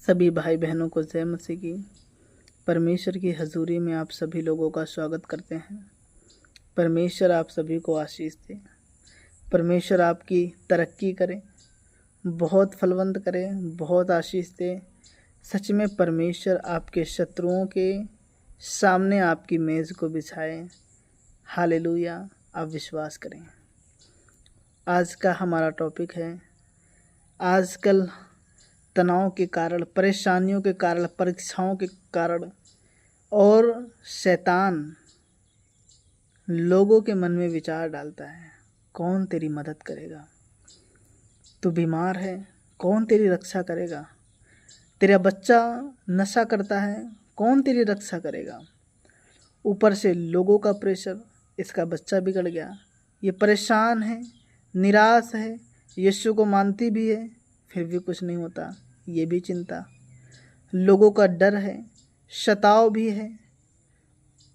सभी भाई बहनों को जय मसीह की। परमेश्वर की हजूरी में आप सभी लोगों का स्वागत करते हैं। परमेश्वर आप सभी को आशीष दे। परमेश्वर आपकी तरक्की करे, बहुत फलवंत करे, बहुत आशीष दे। सच में परमेश्वर आपके शत्रुओं के सामने आपकी मेज़ को बिछाए। हालेलुया। आप विश्वास करें। आज का हमारा टॉपिक है, आजकल तनाव के कारण, परेशानियों के कारण, परीक्षाओं के कारण और शैतान लोगों के मन में विचार डालता है, कौन तेरी मदद करेगा? तू बीमार है, कौन तेरी रक्षा करेगा? तेरा बच्चा नशा करता है, कौन तेरी रक्षा करेगा? ऊपर से लोगों का प्रेशर, इसका बच्चा बिगड़ गया, ये परेशान है, निराश है, यीशु को मानती भी है फिर भी कुछ नहीं होता, ये भी चिंता। लोगों का डर है, शताव भी है,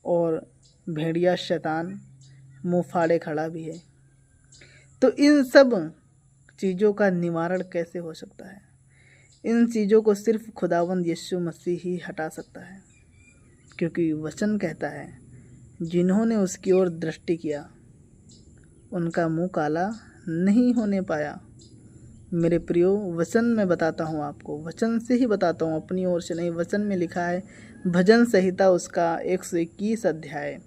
और भेड़िया शैतान मुंह फाड़े खड़ा भी है। तो इन सब चीज़ों का निवारण कैसे हो सकता है? इन चीज़ों को सिर्फ खुदावंद यीशु मसीह ही हटा सकता है, क्योंकि वचन कहता है, जिन्होंने उसकी ओर दृष्टि किया उनका मुंह काला नहीं होने पाया। मेरे प्रियो, वचन में बताता हूँ आपको, वचन से ही बताता हूँ, अपनी ओर से नहीं। वचन में लिखा है, भजन संहिता उसका 121 अध्याय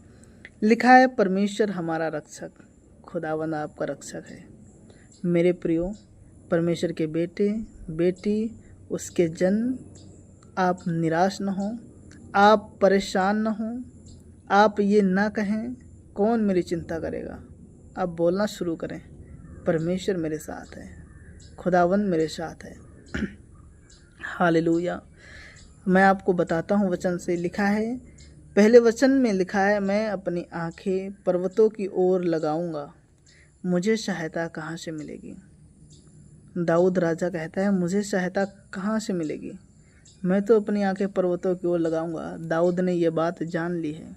लिखा है, परमेश्वर हमारा रक्षक, खुदावंद आपका रक्षक है। मेरे प्रियो, परमेश्वर के बेटे बेटी, उसके जन, आप निराश न हो, आप परेशान न हो, आप ये ना कहें कौन मेरी चिंता करेगा। आप बोलना शुरू करें, परमेश्वर मेरे साथ है, खुदावंद मेरे साथ है। हालेलुया। मैं आपको बताता हूँ, वचन से लिखा है, पहले वचन में लिखा है, मैं अपनी आंखें पर्वतों की ओर लगाऊंगा, मुझे सहायता कहाँ से मिलेगी? दाऊद राजा कहता है, मुझे सहायता कहाँ से मिलेगी? मैं तो अपनी आंखें पर्वतों की ओर लगाऊंगा। दाऊद ने यह बात जान ली है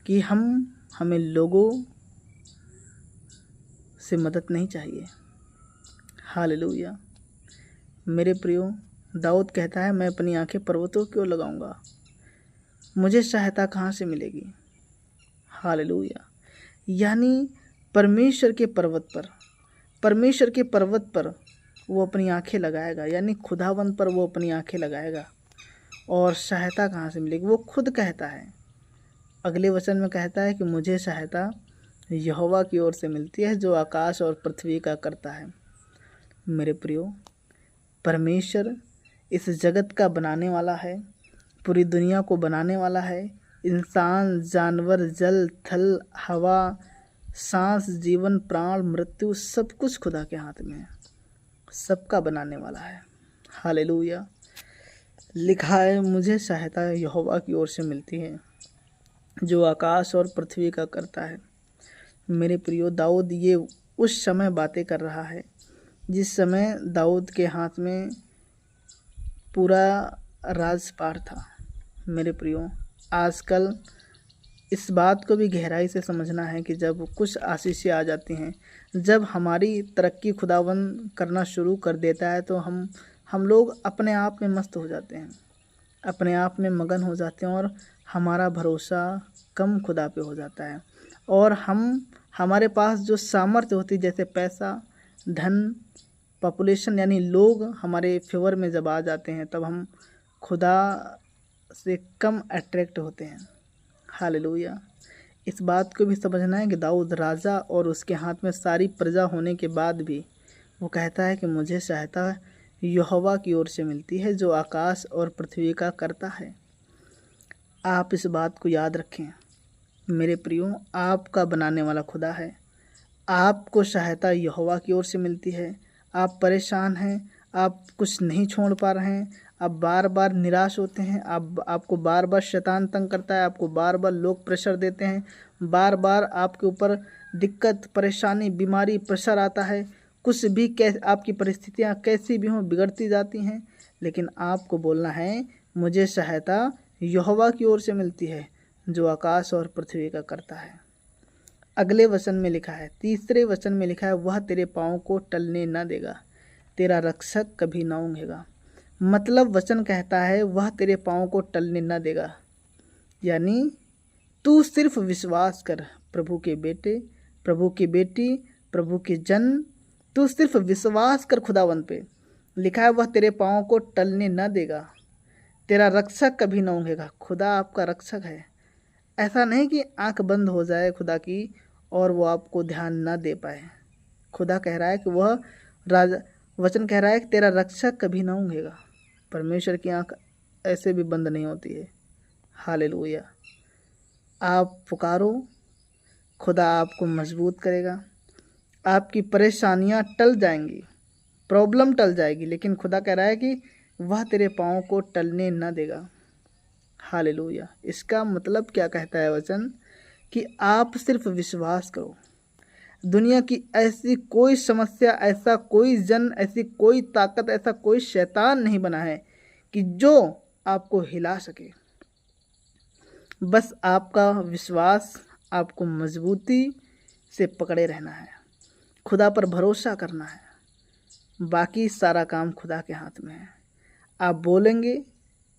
कि हमें लोगों से मदद नहीं चाहिए। हालेलुया। मेरे प्रियो, दाऊद कहता है, मैं अपनी आंखें पर्वतों की ओर लगाऊंगा, मुझे सहायता कहाँ से मिलेगी? हालेलुया। यानी परमेश्वर के पर्वत पर वो अपनी आंखें लगाएगा, यानी खुदावंद पर वो अपनी आंखें लगाएगा। और सहायता कहाँ से मिलेगी? वो खुद कहता है, अगले वचन में कहता है कि मुझे सहायता यहोवा की ओर से मिलती है, जो आकाश और पृथ्वी का करता है। मेरे प्रियो, परमेश्वर इस जगत का बनाने वाला है, पूरी दुनिया को बनाने वाला है। इंसान, जानवर, जल, थल, हवा, सांस, जीवन, प्राण, मृत्यु, सब कुछ खुदा के हाथ में है, सबका बनाने वाला है। हालेलुया। लिखा है, मुझे सहायता यहोवा की ओर से मिलती है, जो आकाश और पृथ्वी का करता है। मेरे प्रियो, दाऊद ये उस समय बातें कर रहा है जिस समय दाऊद के हाथ में पूरा राजपाट था। मेरे प्रियो, आजकल इस बात को भी गहराई से समझना है कि जब कुछ आशीषें आ जाती हैं, जब हमारी तरक्की खुदावंद करना शुरू कर देता है, तो हम लोग अपने आप में मस्त हो जाते हैं, अपने आप में मगन हो जाते हैं, और हमारा भरोसा कम खुदा पे हो जाता है। और हमारे पास जो सामर्थ्य होती, जैसे पैसा, धन, पॉपुलेशन, यानी लोग हमारे फेवर में जब आ जाते हैं, तब हम खुदा से कम अट्रैक्ट होते हैं। हालेलुया। इस बात को भी समझना है कि दाऊद राजा और उसके हाथ में सारी प्रजा होने के बाद भी वो कहता है कि मुझे सहायता यहोवा की ओर से मिलती है, जो आकाश और पृथ्वी का करता है। आप इस बात को याद रखें मेरे प्रियो, आपका बनाने वाला खुदा है, आपको सहायता यहोवा की ओर से मिलती है। आप परेशान हैं, आप कुछ नहीं छोड़ पा रहे हैं, आप बार बार निराश होते हैं, आपको बार बार शैतान तंग करता है, आपको बार बार लोग प्रेशर देते हैं, बार बार आपके ऊपर दिक्कत, परेशानी, बीमारी, प्रेशर आता है, कुछ भी आपकी परिस्थितियां कैसी भी हों बिगड़ती जाती हैं, लेकिन आपको बोलना है, मुझे सहायता यहोवा की ओर से मिलती है, जो आकाश और पृथ्वी का करता है। अगले वचन में लिखा है, तीसरे वचन में लिखा है, वह तेरे पाँव को टलने न देगा, तेरा रक्षक कभी न ऊँघेगा। मतलब वचन कहता है वह तेरे पाँव को टलने न देगा। यानी तू सिर्फ विश्वास कर, प्रभु के बेटे, प्रभु की बेटी, प्रभु के जन, तू सिर्फ विश्वास कर खुदावंत पे। लिखा है वह तेरे पाँव को टलने न देगा, तेरा रक्षक कभी न ऊँघेगा। खुदा आपका रक्षक है। ऐसा नहीं कि आंख बंद हो जाए खुदा की और वो आपको ध्यान न दे पाए। खुदा कह रहा है कि वह वचन कह रहा है कि तेरा रक्षक कभी न ऊँघेगा। परमेश्वर की आंख ऐसे भी बंद नहीं होती है। हालेलुया। आप पुकारो, खुदा आपको मजबूत करेगा। आपकी परेशानियां टल जाएंगी, प्रॉब्लम टल जाएगी, लेकिन खुदा कह रहा है कि वह तेरे पाँव को टलने न देगा। हालेलुया। इसका मतलब क्या कहता है वचन? कि आप सिर्फ विश्वास करो। दुनिया की ऐसी कोई समस्या, ऐसा कोई जन, ऐसी कोई ताकत, ऐसा कोई शैतान नहीं बना है कि जो आपको हिला सके। बस आपका विश्वास, आपको मजबूती से पकड़े रहना है, खुदा पर भरोसा करना है। बाकी सारा काम खुदा के हाथ में है। आप बोलेंगे,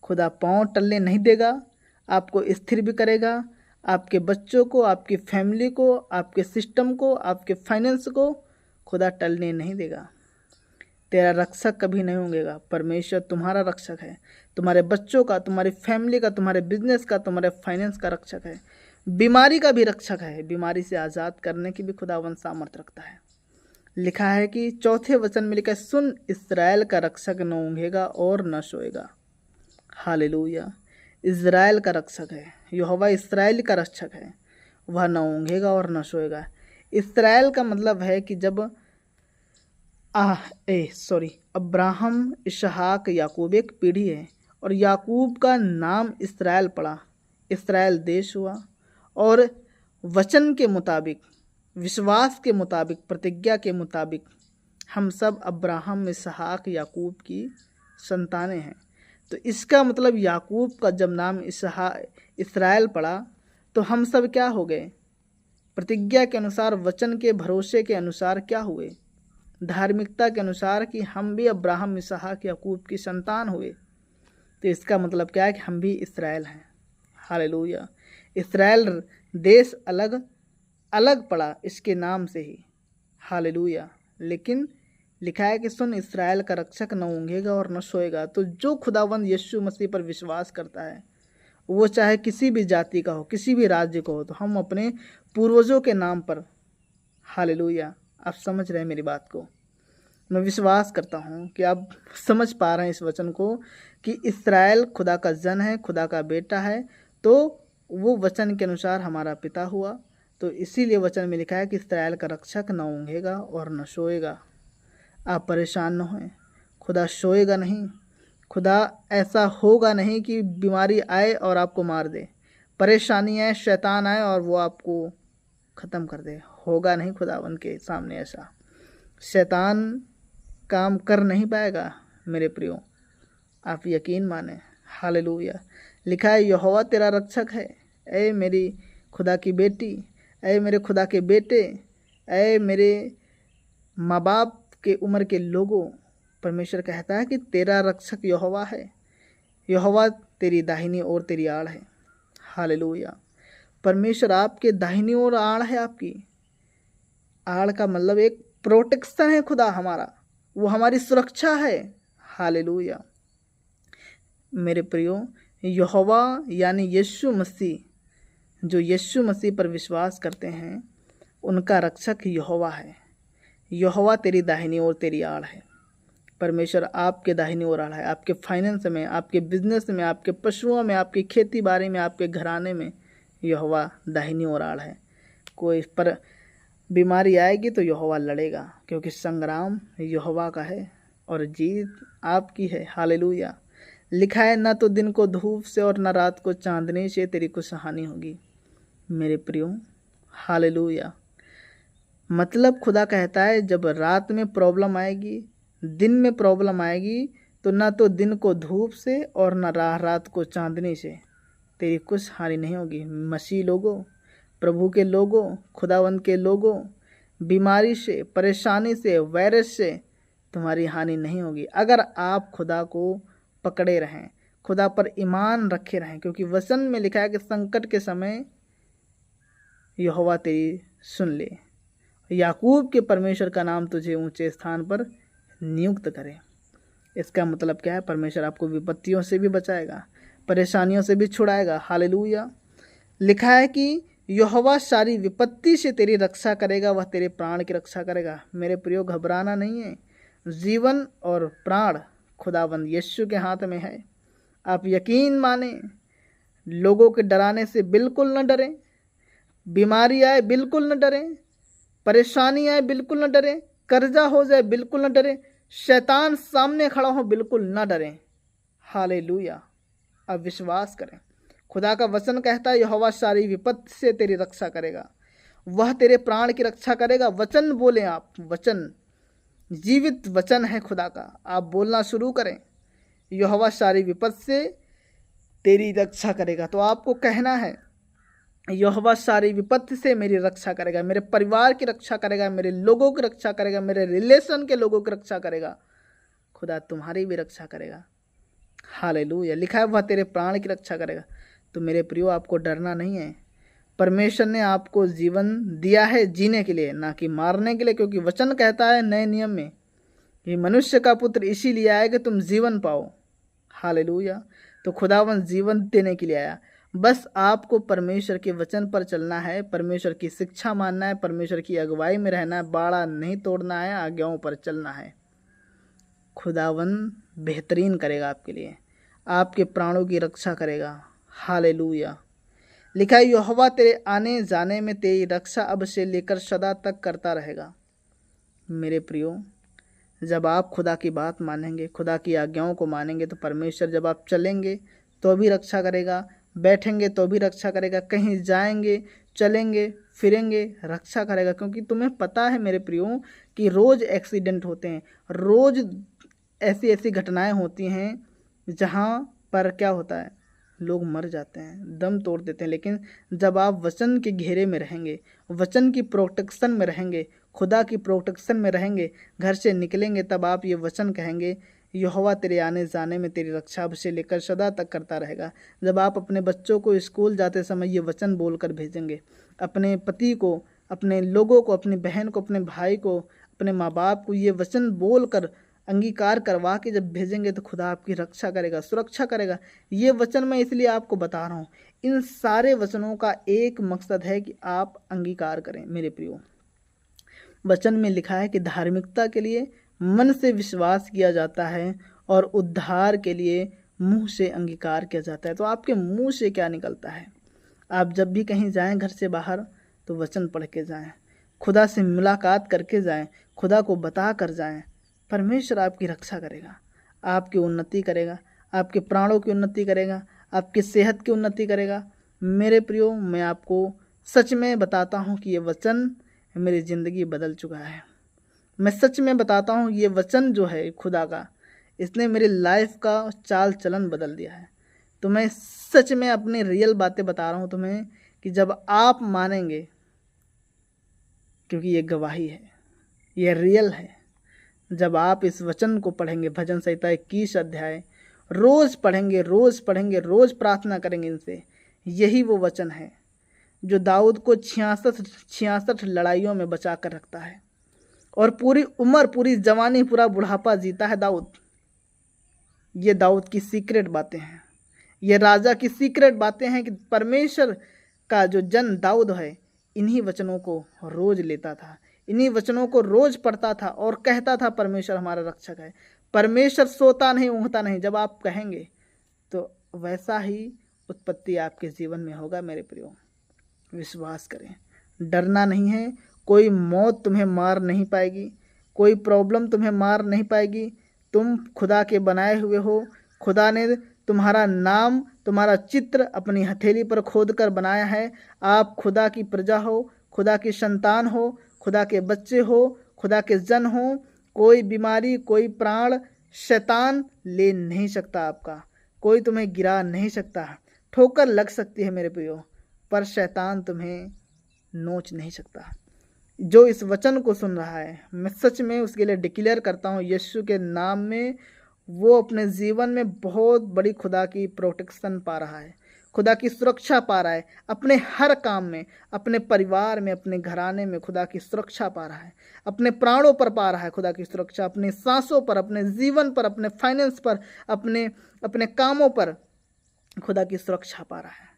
खुदा पाँव टलने नहीं देगा, आपको स्थिर भी करेगा। आपके बच्चों को, आपकी फैमिली को, आपके सिस्टम को, आपके फाइनेंस को खुदा टलने नहीं देगा। तेरा रक्षक कभी नहीं ऊँघेगा। परमेश्वर तुम्हारा रक्षक है, तुम्हारे बच्चों का, तुम्हारी फैमिली का, तुम्हारे बिजनेस का, तुम्हारे फाइनेंस का रक्षक है। बीमारी का भी रक्षक है। बीमारी से आज़ाद करने की भी खुदावन सामर्थ रखता है। लिखा है कि चौथे वचन में लिखा है, सुन इस्राएल का रक्षक न ऊँघेगा और न सोएगा। हालेलुया। इज़राइल का रक्षक है, यहोवा इस्राएल का रक्षक है। वह न ऊँघेगा और न सोएगा। इस्राएल का मतलब है कि जब अब्राहम, इसहाक, याकूब एक पीढ़ी है और याकूब का नाम इस्राएल पड़ा, इस्राएल देश हुआ। और वचन के मुताबिक, विश्वास के मुताबिक, प्रतिज्ञा के मुताबिक हम सब अब्राहम, इसहाक, याकूब की संतानें हैं। तो इसका मतलब याकूब का जब नाम इस्राएल पड़ा तो हम सब क्या हो गए? प्रतिज्ञा के अनुसार, वचन के भरोसे के अनुसार क्या हुए? धार्मिकता के अनुसार कि हम भी अब्राहम, इसहाक, याकूब की संतान हुए। तो इसका मतलब क्या है कि हम भी इस्राएल हैं। हालेलुया। इस्राएल देश अलग अलग पड़ा इसके नाम से ही। हालेलुया। लेकिन लिखा है कि सुन इस्राएल का रक्षक न ऊँघेगा और न सोएगा। तो जो खुदावंद यीशु मसीह पर विश्वास करता है, वो चाहे किसी भी जाति का हो, किसी भी राज्य का हो, तो हम अपने पूर्वजों के नाम पर, हालेलुया, आप समझ रहे हैं मेरी बात को? मैं विश्वास करता हूँ कि आप समझ पा रहे हैं इस वचन को कि इस्राएल खुदा का जन है, खुदा का बेटा है, तो वो वचन के अनुसार हमारा पिता हुआ। तो इसीलिए वचन में लिखा है कि इस्राएल का रक्षक न ऊँघेगा और न सोएगा। आप परेशान न हों, खुदा सोएगा नहीं। खुदा ऐसा होगा नहीं कि बीमारी आए और आपको मार दे, परेशानी आए, शैतान आए और वो आपको ख़त्म कर दे। होगा नहीं खुदावन के सामने ऐसा। शैतान काम कर नहीं पाएगा मेरे प्रियो, आप यकीन माने। हालेलुया। लिखा है यहोवा तेरा रक्षक है। ऐ मेरी खुदा की बेटी, ऐ मेरे खुदा के बेटे, ऐ मेरे माँ बाप के उम्र के लोगों, परमेश्वर कहता है कि तेरा रक्षक यहोवा है। यहोवा तेरी दाहिनी ओर तेरी आड़ है। हालेलुया। परमेश्वर आपके दाहिनी ओर आड़ है। आपकी आड़ का मतलब एक प्रोटेक्शन है। खुदा हमारा, वो हमारी सुरक्षा है। हालेलुया। मेरे प्रियो, यहोवा यानी यीशु मसीह, जो यीशु मसीह पर विश्वास करते हैं, उनका रक्षक यहोवा है। यहोवा तेरी दाहिनी ओर तेरी आड़ है। परमेश्वर आपके दाहिनी ओर आड़ है। आपके फाइनेंस में, आपके बिजनेस में, आपके पशुओं में, आपकी खेती बाड़ी में, आपके घराने में यहोवा दाहिनी ओर आड़ है। कोई पर बीमारी आएगी तो यहोवा लड़ेगा, क्योंकि संग्राम यहोवा का है और जीत आपकी है। हालेलुया। लिखा है न तो दिन को धूप से और न रात को चांदनी से तेरी कुछ हानि होगी। मेरे प्रियो, हालेलुया। मतलब खुदा कहता है जब रात में प्रॉब्लम आएगी, दिन में प्रॉब्लम आएगी, तो ना तो दिन को धूप से और ना रात को चांदनी से तेरी कुछ हानि नहीं होगी। मसीह लोगों, प्रभु के लोगों, खुदावंद के लोगों, बीमारी से, परेशानी से, वायरस से तुम्हारी हानि नहीं होगी। अगर आप खुदा को पकड़े रहें, खुदा पर ईमान रखे रहें, क्योंकि वचन में लिखा है कि संकट के समय यहोवा तेरी सुन ले, याकूब के परमेश्वर का नाम तुझे ऊंचे स्थान पर नियुक्त करे। इसका मतलब क्या है? परमेश्वर आपको विपत्तियों से भी बचाएगा, परेशानियों से भी छुड़ाएगा। हालेलुया। लिखा है कि यहोवा सारी विपत्ति से तेरी रक्षा करेगा, वह तेरे प्राण की रक्षा करेगा। मेरे प्रियो, घबराना नहीं है। जीवन और प्राण खुदावंद यीशु के हाथ में है। आप यकीन माने, लोगों के डराने से बिल्कुल न डरें, बीमारी आए बिल्कुल न डरें, परेशानी आए बिल्कुल न डरें, कर्जा हो जाए बिल्कुल न डरें, शैतान सामने खड़ा हो बिल्कुल न डरें। हालेलुया। अब विश्वास करें, खुदा का वचन कहता है यहोवा सारी विपत्ति से तेरी रक्षा करेगा, वह तेरे प्राण की रक्षा करेगा। वचन बोले आप, वचन जीवित वचन है खुदा का, आप बोलना शुरू करें, यहोवा सारी विपत्ति से तेरी रक्षा करेगा। तो आपको कहना है यहोवा सारी विपत्ति से मेरी रक्षा करेगा, मेरे परिवार की रक्षा करेगा, मेरे लोगों की रक्षा करेगा, मेरे रिलेशन के लोगों की रक्षा करेगा, खुदा तुम्हारी भी रक्षा करेगा। हालेलुया। लिखा है वह तेरे प्राण की रक्षा करेगा। तो मेरे प्रियो, आपको डरना नहीं है। परमेश्वर ने आपको जीवन दिया है जीने के लिए, ना कि मारने के लिए, क्योंकि वचन कहता है नए नियम में कि मनुष्य का पुत्र इसीलिए आया कि तुम जीवन पाओ। हालेलुया। तो खुदावन जीवन देने के लिए आया। बस आपको परमेश्वर के वचन पर चलना है, परमेश्वर की शिक्षा मानना है, परमेश्वर की अगुवाई में रहना है, बाड़ा नहीं तोड़ना है, आज्ञाओं पर चलना है। खुदावन बेहतरीन करेगा आपके लिए, आपके प्राणों की रक्षा करेगा। हालेलुया। लिखा है यहोवा तेरे आने जाने में तेरी रक्षा अब से लेकर सदा तक करता रहेगा। मेरे प्रियो, जब आप खुदा की बात मानेंगे, खुदा की आज्ञाओं को मानेंगे, तो परमेश्वर जब आप चलेंगे तो भी रक्षा करेगा, बैठेंगे तो भी रक्षा करेगा, कहीं जाएंगे, चलेंगे, फिरेंगे, रक्षा करेगा। क्योंकि तुम्हें पता है मेरे प्रियो कि रोज़ एक्सीडेंट होते हैं, रोज़ ऐसी ऐसी घटनाएं होती हैं जहाँ पर क्या होता है, लोग मर जाते हैं, दम तोड़ देते हैं। लेकिन जब आप वचन के घेरे में रहेंगे, वचन की प्रोटेक्शन में रहेंगे, खुदा की प्रोटेक्शन में रहेंगे, घर से निकलेंगे, तब आप ये वचन कहेंगे यहोवा तेरे आने जाने में तेरी रक्षा अब से लेकर सदा तक करता रहेगा। जब आप अपने बच्चों को स्कूल जाते समय ये वचन बोलकर भेजेंगे, अपने पति को, अपने लोगों को, अपनी बहन को, अपने भाई को, अपने माँ बाप को ये वचन बोलकर अंगीकार करवा के जब भेजेंगे, तो खुदा आपकी रक्षा करेगा, सुरक्षा करेगा। ये वचन मैं इसलिए आपको बता रहा हूँ। इन सारे वचनों का एक मकसद है कि आप अंगीकार करें। मेरे प्रियो, वचन में लिखा है कि धार्मिकता के लिए मन से विश्वास किया जाता है और उद्धार के लिए मुंह से अंगीकार किया जाता है। तो आपके मुंह से क्या निकलता है? आप जब भी कहीं जाएं घर से बाहर, तो वचन पढ़ के जाएं, खुदा से मुलाकात करके जाएं, खुदा को बता कर जाएं। परमेश्वर आपकी रक्षा करेगा, आपकी उन्नति करेगा, आपके प्राणों की उन्नति करेगा, आपकी सेहत की उन्नति करेगा। मेरे प्रियो, मैं आपको सच में बताता हूँ कि ये वचन मेरी ज़िंदगी बदल चुका है। मैं सच में बताता हूँ, ये वचन जो है खुदा का, इसने मेरी लाइफ का चाल चलन बदल दिया है। तो मैं सच में अपनी रियल बातें बता रहा हूँ तुम्हें कि जब आप मानेंगे, क्योंकि ये गवाही है, ये रियल है, जब आप इस वचन को पढ़ेंगे, भजन संहिता 21 अध्याय रोज़ पढ़ेंगे, रोज़ पढ़ेंगे, रोज़ प्रार्थना करेंगे इनसे, यही वो वचन है जो दाऊद को 66 लड़ाइयों में बचा कर रखता है और पूरी उम्र, पूरी जवानी, पूरा बुढ़ापा जीता है दाऊद। ये दाऊद की सीक्रेट बातें हैं, ये राजा की सीक्रेट बातें हैं कि परमेश्वर का जो जन दाऊद है, इन्हीं वचनों को रोज लेता था, इन्हीं वचनों को रोज पढ़ता था और कहता था परमेश्वर हमारा रक्षक है। परमेश्वर सोता नहीं, ऊँघता नहीं। जब आप कहेंगे तो वैसा ही उत्पत्ति आपके जीवन में होगा। मेरे प्रियो, विश्वास करें, डरना नहीं है। कोई मौत तुम्हें मार नहीं पाएगी, कोई प्रॉब्लम तुम्हें मार नहीं पाएगी। तुम खुदा के बनाए हुए हो। खुदा ने तुम्हारा नाम, तुम्हारा चित्र अपनी हथेली पर खोद कर बनाया है। आप खुदा की प्रजा हो, खुदा की संतान हो, खुदा के बच्चे हो, खुदा के जन हो। कोई बीमारी, कोई प्राण शैतान ले नहीं सकता आपका, कोई तुम्हें गिरा नहीं सकता। ठोकर लग सकती है मेरे प्रियो, पर शैतान तुम्हें नोच नहीं सकता। जो इस वचन को सुन रहा है, मैं सच में उसके लिए डिक्लेयर करता हूँ, यीशु के नाम में वो अपने जीवन में बहुत बड़ी खुदा की प्रोटेक्शन पा रहा है, खुदा की सुरक्षा पा रहा है। अपने हर काम में, अपने परिवार में, अपने घराने में खुदा की सुरक्षा पा रहा है। अपने प्राणों पर पा रहा है खुदा की सुरक्षा, अपनी सांसों पर, अपने जीवन पर, अपने फाइनेंस पर, अपने अपने कामों पर खुदा की सुरक्षा पा रहा है।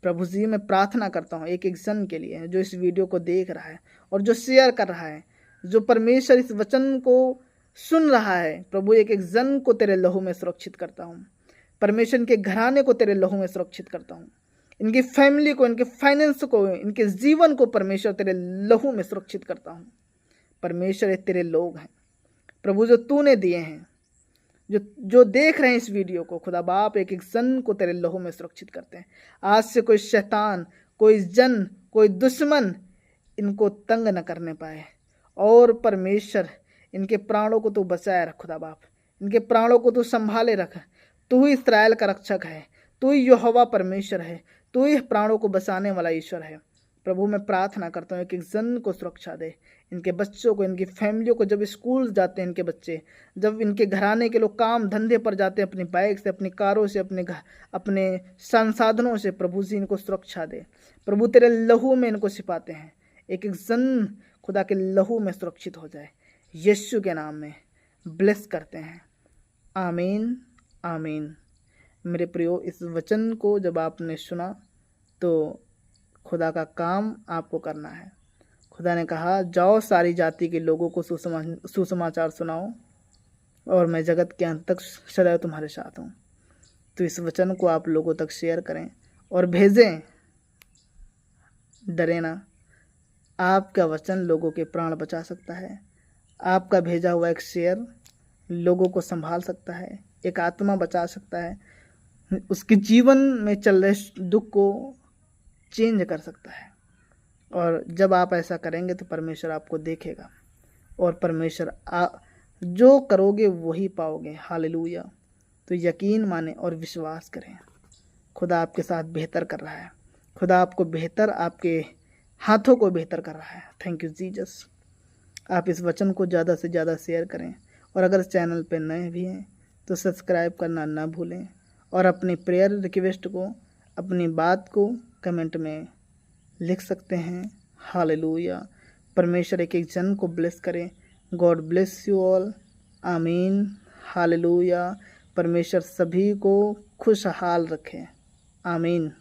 प्रभु जी मैं प्रार्थना करता हूँ एक एक जन के लिए जो इस वीडियो को देख रहा है और जो शेयर कर रहा है, जो परमेश्वर इस वचन को सुन रहा है। प्रभु एक एक जन को तेरे लहू में सुरक्षित करता हूँ। परमेश्वर के घराने को तेरे लहू में सुरक्षित करता हूँ। इनकी फैमिली को, इनके फाइनेंस को, इनके जीवन को परमेश्वर तेरे लहू में सुरक्षित करता हूँ। परमेश्वर ये तेरे लोग हैं प्रभु जो तूने दिए हैं, जो देख रहे हैं इस वीडियो को। खुदा बाप एक एक जन को तेरे लहू में सुरक्षित करते हैं। आज से कोई शैतान, कोई जन, कोई दुश्मन इनको तंग न करने पाए। और परमेश्वर इनके प्राणों को तू बचाए रख खुदा बाप, इनके प्राणों को तू संभाले रख। तू ही इस्राएल का रक्षक है, तू ही यहोवा परमेश्वर है, तू ही प्राणों को बचाने वाला ईश्वर है। प्रभु मैं प्रार्थना करता हूँ एक एक जन को सुरक्षा दे, इनके बच्चों को, इनकी फैमिलियों को। जब स्कूल जाते हैं इनके बच्चे, जब इनके घराने के लोग काम धंधे पर जाते हैं, अपनी बाइक से, अपनी कारों से, अपने संसाधनों से, प्रभु जी इनको सुरक्षा दे। प्रभु तेरे लहू में इनको छिपाते हैं। एक एक जन खुदा के लहू में सुरक्षित हो जाए, यीशु के नाम में ब्लेस करते हैं। आमीन आमीन। मेरे प्रियो, इस वचन को जब आपने सुना तो खुदा का काम आपको करना है। खुदा ने कहा जाओ सारी जाति के लोगों को सुसमाचार सुनाओ और मैं जगत के अंत तक सदैव तुम्हारे साथ हूँ। तो इस वचन को आप लोगों तक शेयर करें और भेजें। डरे ना, आपका वचन लोगों के प्राण बचा सकता है। आपका भेजा हुआ एक शेयर लोगों को संभाल सकता है, एक आत्मा बचा सकता है, उसके जीवन में चल रहे दुख को चेंज कर सकता है। और जब आप ऐसा करेंगे तो परमेश्वर आपको देखेगा और परमेश्वर जो करोगे वही पाओगे। हालेलुया। तो यकीन माने और विश्वास करें, खुदा आपके साथ बेहतर कर रहा है। खुदा आपको बेहतर, आपके हाथों को बेहतर कर रहा है। Thank you Jesus. आप इस वचन को ज़्यादा से ज़्यादा शेयर करें और अगर चैनल पर नए भी हैं तो सब्सक्राइब करना ना भूलें और अपनी प्रेयर रिक्वेस्ट को, अपनी बात को कमेंट में लिख सकते हैं। हालेलुया। परमेश्वर एक एक जन को ब्लेस करें। God bless you all. आमीन। हालेलुया। परमेश्वर सभी को खुशहाल रखे। आमीन।